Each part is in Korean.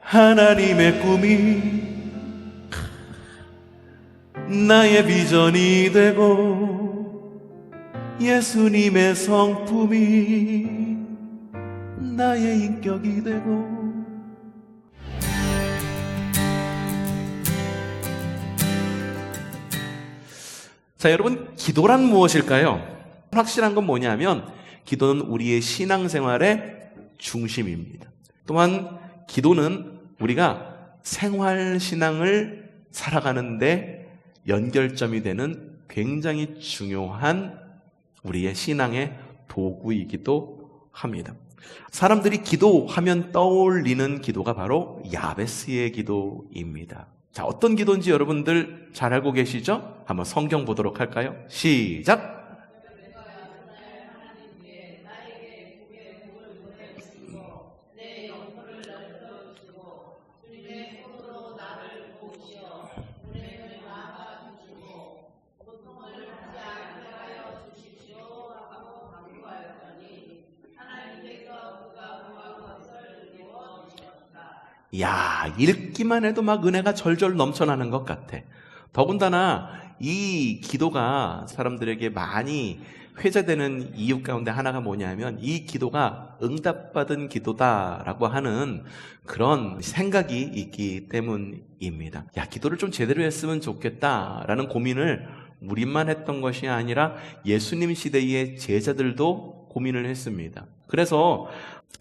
하나님의 꿈이 나의 비전이 되고 예수님의 성품이 나의 인격이 되고. 자, 여러분, 기도란 무엇일까요? 확실한 건 뭐냐면 기도는 우리의 신앙생활의 중심입니다. 또한 기도는 우리가 생활신앙을 살아가는데 연결점이 되는 굉장히 중요한 우리의 신앙의 도구이기도 합니다. 사람들이 기도하면 떠올리는 기도가 바로 야베스의 기도입니다. 자, 어떤 기도인지 여러분들 잘 알고 계시죠? 한번 성경 보도록 할까요? 시작! 야, 읽기만 해도 막 은혜가 절절 넘쳐나는 것 같아. 더군다나 이 기도가 사람들에게 많이 회자되는 이유 가운데 하나가 뭐냐면 이 기도가 응답받은 기도다라고 하는 그런 생각이 있기 때문입니다. 야, 기도를 좀 제대로 했으면 좋겠다라는 고민을 우리만 했던 것이 아니라 예수님 시대의 제자들도 고민을 했습니다. 그래서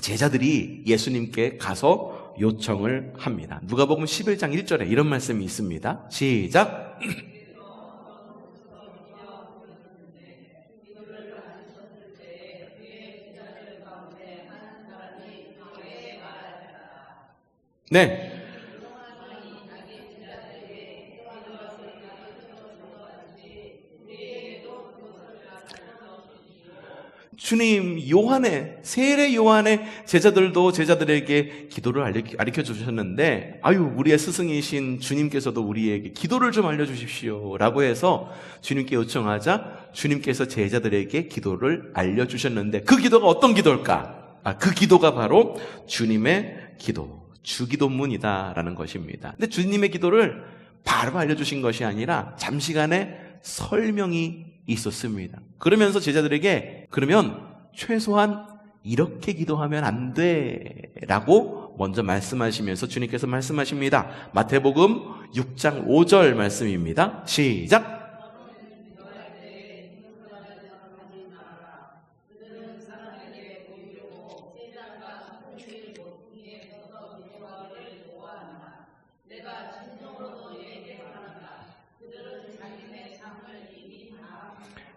제자들이 예수님께 가서 요청을 합니다. 누가복음 11장 1절에 이런 말씀이 있습니다. 시작! 네. 주님, 세례 요한의 제자들도 제자들에게 기도를 가르쳐 주셨는데, 우리의 스승이신 주님께서도 우리에게 기도를 좀 알려주십시오 라고 해서 주님께 요청하자 주님께서 제자들에게 기도를 알려주셨는데, 그 기도가 어떤 기도일까? 그 기도가 바로 주님의 기도, 주기도문이다라는 것입니다. 근데 주님의 기도를 바로 알려주신 것이 아니라 잠시간의 설명이 있었습니다. 그러면서 제자들에게 그러면 최소한 이렇게 기도하면 안 돼 라고 먼저 말씀하시면서 주님께서 말씀하십니다. 마태복음 6장 5절 말씀입니다. 시작!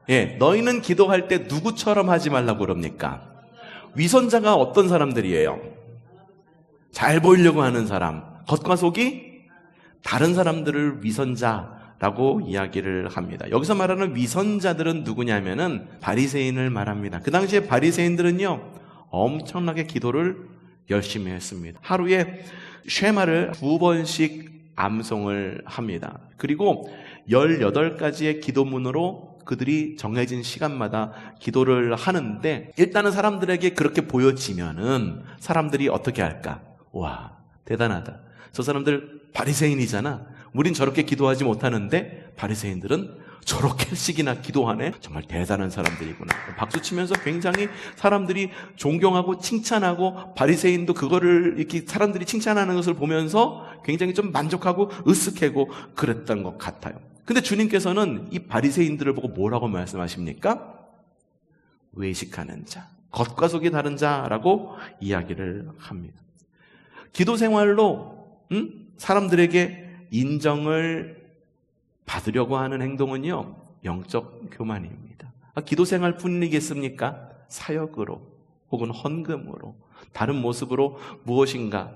예, 너희는 기도할 때 누구처럼 하지 말라고 그럽니까? 위선자가 어떤 사람들이에요? 잘 보이려고 하는 사람, 겉과 속이 다른 사람들을 위선자라고 이야기를 합니다. 여기서 말하는 위선자들은 누구냐면은 바리새인을 말합니다. 그 당시에 바리새인들은요 엄청나게 기도를 열심히 했습니다. 하루에 쉐마를 2번씩 암송을 합니다. 그리고 18가지의 기도문으로 그들이 정해진 시간마다 기도를 하는데, 일단은 사람들에게 그렇게 보여지면은 사람들이 어떻게 할까? 와, 대단하다. 저 사람들 바리새인이잖아. 우린 저렇게 기도하지 못하는데 바리새인들은 저렇게씩이나 기도하네. 정말 대단한 사람들이구나. 박수 치면서 굉장히 사람들이 존경하고 칭찬하고, 바리새인도 그거를 이렇게 사람들이 칭찬하는 것을 보면서 굉장히 좀 만족하고 으쓱하고 그랬던 것 같아요. 근데 주님께서는 이 바리새인들을 보고 뭐라고 말씀하십니까? 외식하는 자, 겉과 속이 다른 자라고 이야기를 합니다. 기도 생활로 사람들에게 인정을 받으려고 하는 행동은요 영적 교만입니다. 기도 생활뿐이겠습니까? 사역으로 혹은 헌금으로 다른 모습으로 무엇인가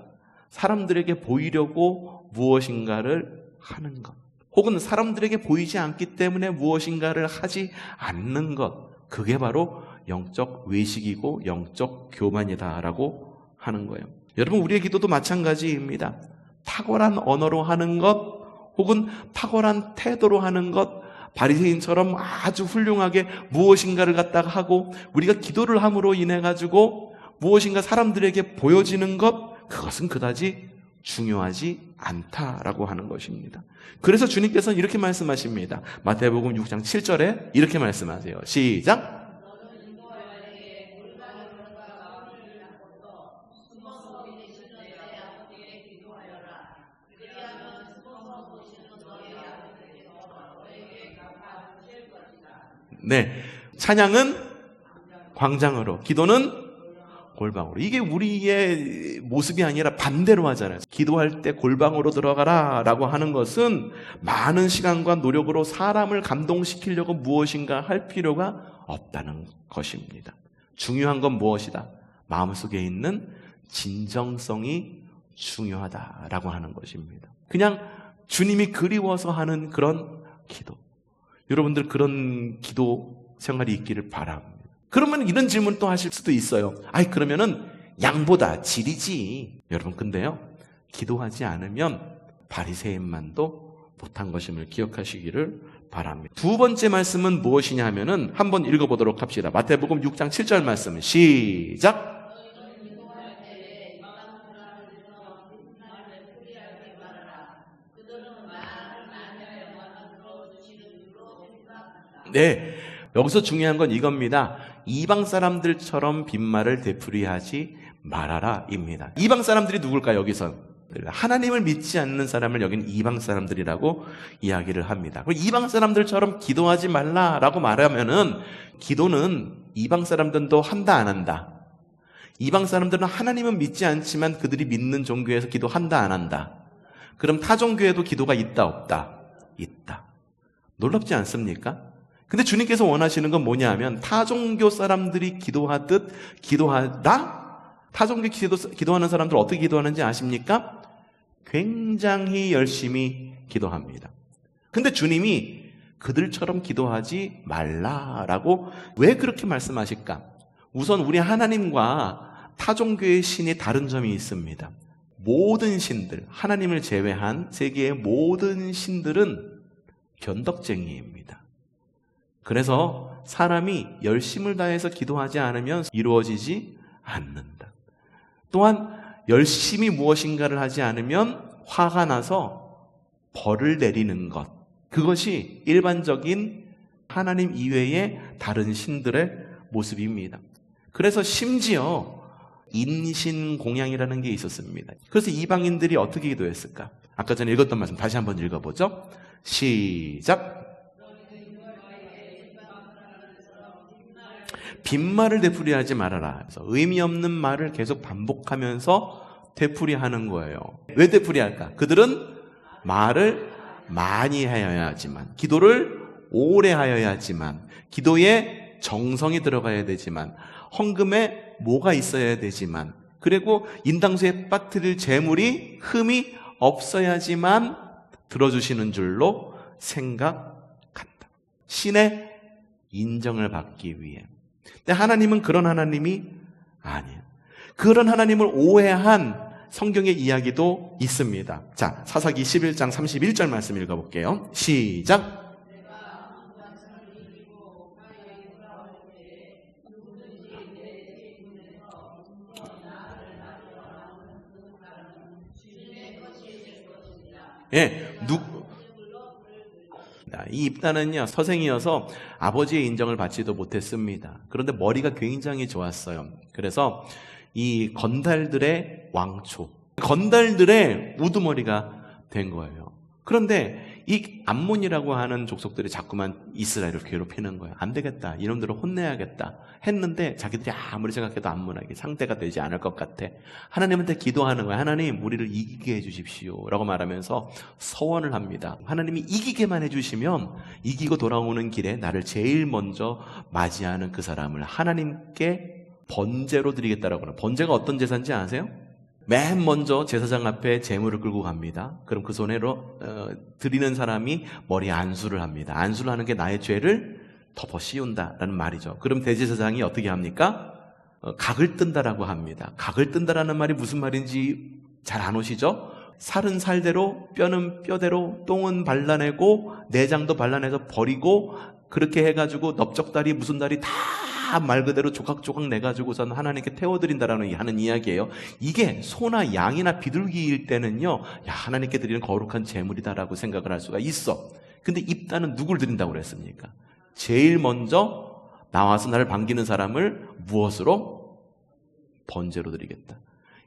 사람들에게 보이려고 무엇인가를 하는 것, 혹은 사람들에게 보이지 않기 때문에 무엇인가를 하지 않는 것, 그게 바로 영적 외식이고 영적 교만이다라고 하는 거예요. 여러분, 우리의 기도도 마찬가지입니다. 탁월한 언어로 하는 것 혹은 탁월한 태도로 하는 것, 바리새인처럼 아주 훌륭하게 무엇인가를 갖다가 하고 우리가 기도를 함으로 인해 가지고 무엇인가 사람들에게 보여지는 것, 그것은 그다지 중요하지 않다라고 하는 것입니다. 그래서 주님께서는 이렇게 말씀하십니다. 마태복음 6장 7절에 이렇게 말씀하세요. 시작. 네, 찬양은 광장으로, 기도는 골방으로. 이게 우리의 모습이 아니라 반대로 하잖아요. 기도할 때 골방으로 들어가라 라고 하는 것은 많은 시간과 노력으로 사람을 감동시키려고 무엇인가 할 필요가 없다는 것입니다. 중요한 건 무엇이다? 마음속에 있는 진정성이 중요하다라고 하는 것입니다. 그냥 주님이 그리워서 하는 그런 기도. 여러분들 그런 기도 생활이 있기를 바랍니다. 그러면 이런 질문 또 하실 수도 있어요. 아이, 그러면은 양보다 질이지. 여러분, 근데요, 기도하지 않으면 바리새인만도 못한 것임을 기억하시기를 바랍니다. 두 번째 말씀은 무엇이냐 하면은 한번 읽어보도록 합시다. 마태복음 6장 7절 말씀 시작. 네, 여기서 중요한 건 이겁니다. 이방 사람들처럼 빈말을 되풀이하지 말아라 입니다. 이방 사람들이 누굴까요? 여기서 하나님을 믿지 않는 사람을 여기는 이방 사람들이라고 이야기를 합니다. 이방 사람들처럼 기도하지 말라라고 말하면은 기도는 이방 사람들도 한다 안 한다? 이방 사람들은 하나님은 믿지 않지만 그들이 믿는 종교에서 기도한다 안 한다? 그럼 타 종교에도 기도가 있다 없다? 있다. 놀랍지 않습니까? 근데 주님께서 원하시는 건 뭐냐 하면 타종교 사람들이 기도하듯 기도하다? 타종교 기도하는 사람들 어떻게 기도하는지 아십니까? 굉장히 열심히 기도합니다. 근데 주님이 그들처럼 기도하지 말라라고 왜 그렇게 말씀하실까? 우선 우리 하나님과 타종교의 신이 다른 점이 있습니다. 모든 신들, 하나님을 제외한 세계의 모든 신들은 변덕쟁이입니다. 그래서 사람이 열심을 다해서 기도하지 않으면 이루어지지 않는다. 또한 열심히 무엇인가를 하지 않으면 화가 나서 벌을 내리는 것, 그것이 일반적인 하나님 이외의 다른 신들의 모습입니다. 그래서 심지어 인신공양이라는 게 있었습니다. 그래서 이방인들이 어떻게 기도했을까? 아까 전에 읽었던 말씀 다시 한번 읽어보죠. 시작. 빈말을 되풀이하지 말아라. 그래서 의미 없는 말을 계속 반복하면서 되풀이하는 거예요. 왜 되풀이할까? 그들은 말을 많이 하여야지만, 기도를 오래 하여야지만, 기도에 정성이 들어가야 되지만, 헌금에 뭐가 있어야 되지만, 그리고 인당수에 빠뜨릴 재물이 흠이 없어야지만 들어주시는 줄로 생각한다. 신의 인정을 받기 위해. 근데 하나님은 그런 하나님이 아니에요. 그런 하나님을 오해한 성경의 이야기도 있습니다. 자, 사사기 11장 31절 말씀 읽어볼게요. 시작. 예, 이 입단은요, 서생이어서 아버지의 인정을 받지도 못했습니다. 그런데 머리가 굉장히 좋았어요. 그래서 이 건달들의 왕초, 건달들의 우두머리가 된 거예요. 그런데 이 암몬이라고 하는 족속들이 자꾸만 이스라엘을 괴롭히는 거예요. 안 되겠다, 이놈들을 혼내야겠다 했는데 자기들이 아무리 생각해도 암몬에게 상대가 되지 않을 것 같아. 하나님한테 기도하는 거예요. 하나님, 우리를 이기게 해주십시오 라고 말하면서 서원을 합니다. 하나님이 이기게만 해주시면 이기고 돌아오는 길에 나를 제일 먼저 맞이하는 그 사람을 하나님께 번제로 드리겠다라고 하는, 번제가 어떤 제사인지 아세요? 맨 먼저 제사장 앞에 제물을 끌고 갑니다. 그럼 그 손으로 드리는 사람이 머리에 안수를 합니다. 안수를 하는 게 나의 죄를 덮어 씌운다라는 말이죠. 그럼 대제사장이 어떻게 합니까? 각을 뜬다라고 합니다. 각을 뜬다라는 말이 무슨 말인지 잘 안 오시죠? 살은 살대로, 뼈는 뼈대로, 똥은 발라내고 내장도 발라내서 버리고, 그렇게 해가지고 넓적다리 무슨 다리 다 다 말 그대로 조각조각 내가지고선 하나님께 태워드린다라는 하는 이야기예요. 이게 소나 양이나 비둘기일 때는요, 야, 하나님께 드리는 거룩한 제물이다라고 생각을 할 수가 있어. 근데 입단은 누굴 드린다고 그랬습니까? 제일 먼저 나와서 나를 반기는 사람을 무엇으로? 번제로 드리겠다.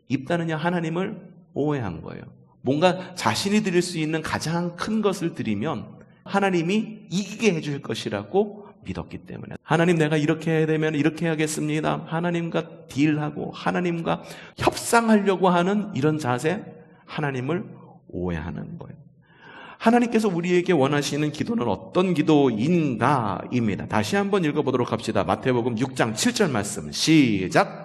입단은요, 하나님을 오해한 거예요. 뭔가 자신이 드릴 수 있는 가장 큰 것을 드리면 하나님이 이기게 해줄 것이라고 믿었기 때문에, 하나님 내가 이렇게 해야 되면 이렇게 해야겠습니다, 하나님과 딜하고 하나님과 협상하려고 하는 이런 자세, 하나님을 오해하는 거예요. 하나님께서 우리에게 원하시는 기도는 어떤 기도인가 입니다. 다시 한번 읽어보도록 합시다. 마태복음 6장 7절 말씀 시작.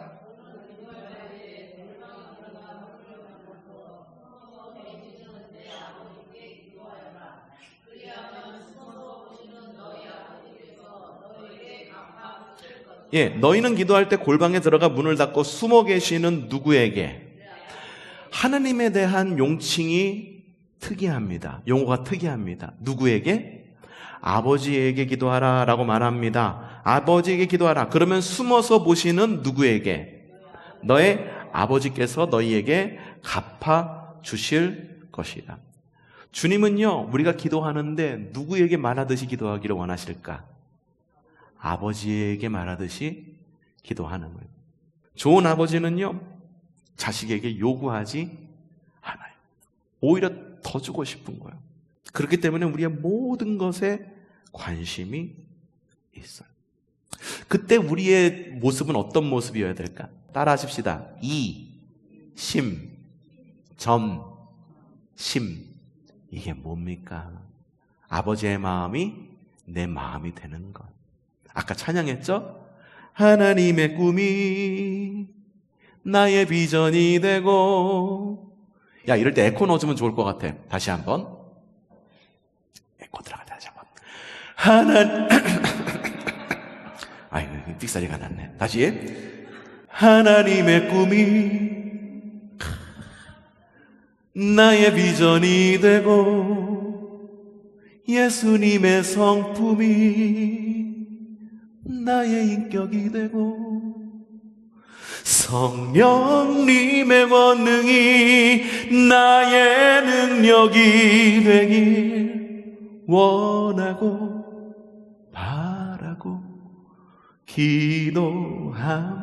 예, 너희는 기도할 때 골방에 들어가 문을 닫고 숨어 계시는 누구에게? 하나님에 대한 용칭이 특이합니다. 용어가 특이합니다. 누구에게? 아버지에게 기도하라 라고 말합니다. 아버지에게 기도하라. 그러면 숨어서 보시는 누구에게? 너의 아버지께서 너희에게 갚아 주실 것이다. 주님은요, 우리가 기도하는데 누구에게 말하듯이 기도하기를 원하실까? 아버지에게 말하듯이 기도하는 거예요. 좋은 아버지는요, 자식에게 요구하지 않아요. 오히려 더 주고 싶은 거예요. 그렇기 때문에 우리의 모든 것에 관심이 있어요. 그때 우리의 모습은 어떤 모습이어야 될까? 따라 하십시다. 심. 이게 뭡니까? 아버지의 마음이 내 마음이 되는 것. 아까 찬양했죠? 하나님의 꿈이 나의 비전이 되고. 야, 이럴 때 에코 넣어주면 좋을 것 같아. 다시 한번. 에코 들어가자, 다시 한번. 아이고, 삑사리가 났네. 다시. 하나님의 꿈이 나의 비전이 되고, 예수님의 성품이 나의 인격이 되고, 성령님의 권능이 나의 능력이 되길 원하고 바라고 기도합니다.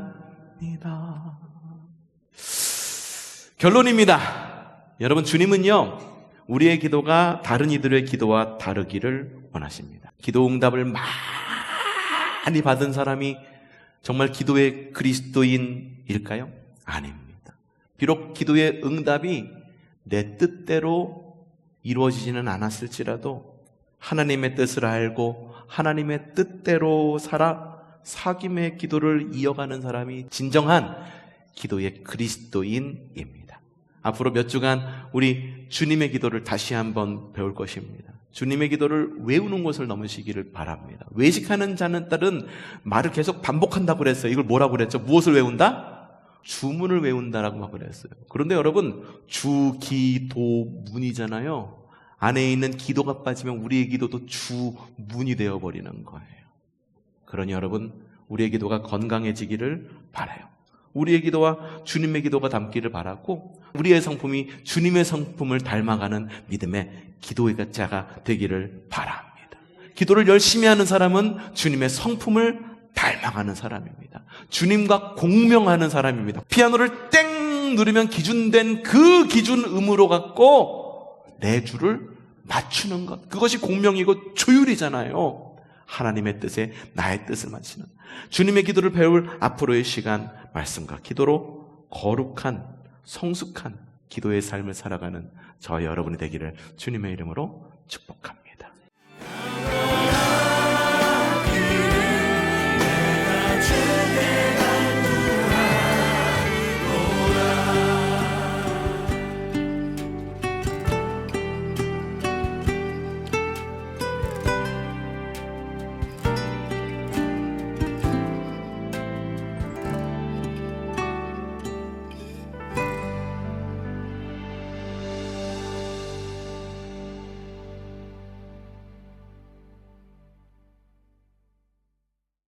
결론입니다. 여러분, 주님은요, 우리의 기도가 다른 이들의 기도와 다르기를 원하십니다. 기도 응답을 많이 받은 사람이 정말 기도의 그리스도인일까요? 아닙니다. 비록 기도의 응답이 내 뜻대로 이루어지지는 않았을지라도 하나님의 뜻을 알고 하나님의 뜻대로 살아 사귐의 기도를 이어가는 사람이 진정한 기도의 그리스도인입니다. 앞으로 몇 주간 우리 주님의 기도를 다시 한번 배울 것입니다. 주님의 기도를 외우는 것을 넘으시기를 바랍니다. 외식하는 자는 딸은 말을 계속 반복한다고 그랬어요. 이걸 뭐라고 그랬죠? 무엇을 외운다? 주문을 외운다라고 막 그랬어요. 그런데 여러분, 주기도문이잖아요. 안에 있는 기도가 빠지면 우리의 기도도 주문이 되어버리는 거예요. 그러니 여러분, 우리의 기도가 건강해지기를 바라요. 우리의 기도와 주님의 기도가 닮기를 바라고, 우리의 성품이 주님의 성품을 닮아가는 믿음의 기도의 자가 되기를 바랍니다. 기도를 열심히 하는 사람은 주님의 성품을 닮아가는 사람입니다. 주님과 공명하는 사람입니다. 피아노를 땡 누르면 기준된 그 기준 음으로 갖고 내 주를 맞추는 것, 그것이 공명이고 조율이잖아요. 하나님의 뜻에 나의 뜻을 맞추는 주님의 기도를 배울 앞으로의 시간, 말씀과 기도로 거룩한 성숙한 기도의 삶을 살아가는 저 여러분이 되기를 주님의 이름으로 축복합니다.